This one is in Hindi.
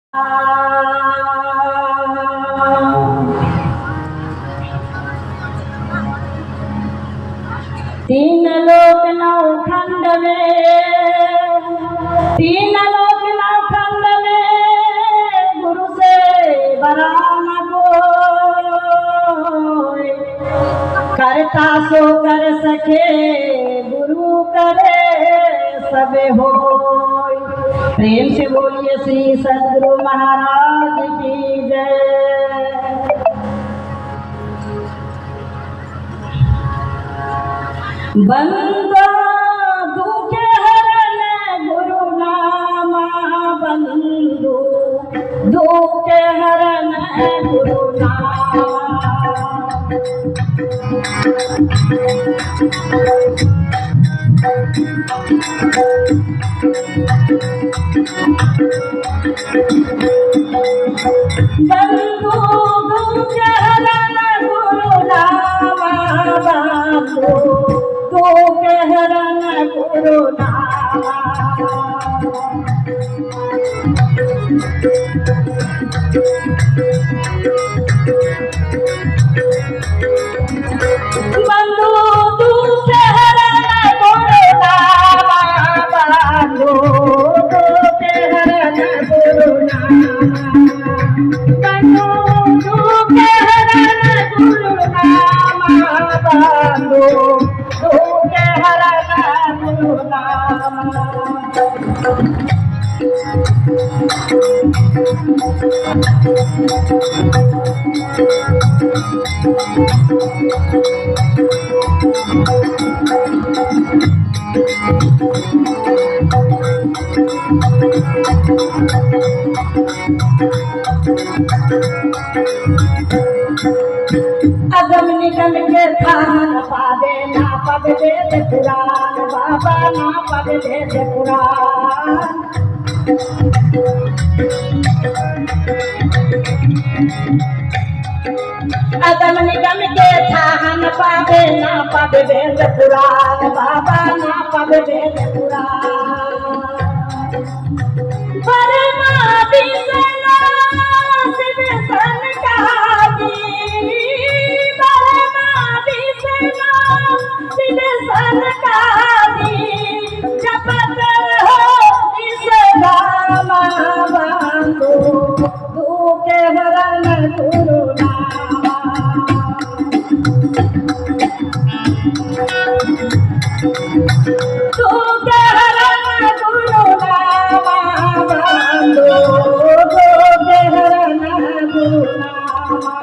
तीन लोक नौखंड में, तीन लोक नौखंड में गुरु से बड़ा न कोई। करता सो कर सके गुरु करे सबे होय। प्रेम से बोलिए श्री सद्गुरु महाराज की जय। बंदो दुखे हरण गुरु नामा, बंदो दुखे हरण गुरु नामा। बंदो दुखे हरण गुरु नामा, बंदो दुखे हरण गुरु नामा। बंदो दुखे हरण गुरु नामा, बंदो दुखे हरण गुरु नामा। बंदो दुखे हरण गुरु नामा, बंदो दुखे हरण गुरु नामा। अगम निगम के थान पावे ना पग वेद पुराण, बाबा ना पग वेद पुराण। अगम निगम के थान पावे ना पग वेद पुराण, बाबा ना पग वेद पुराण। परमादि से शिव सनकादि, परमादि से शिव सनकादि। जपत हो इस नामा, बंदो दुखे हरण गुरु नामा। दुखे हरण गुरु नामा, बंदो दुखे हरण गुरु नामा।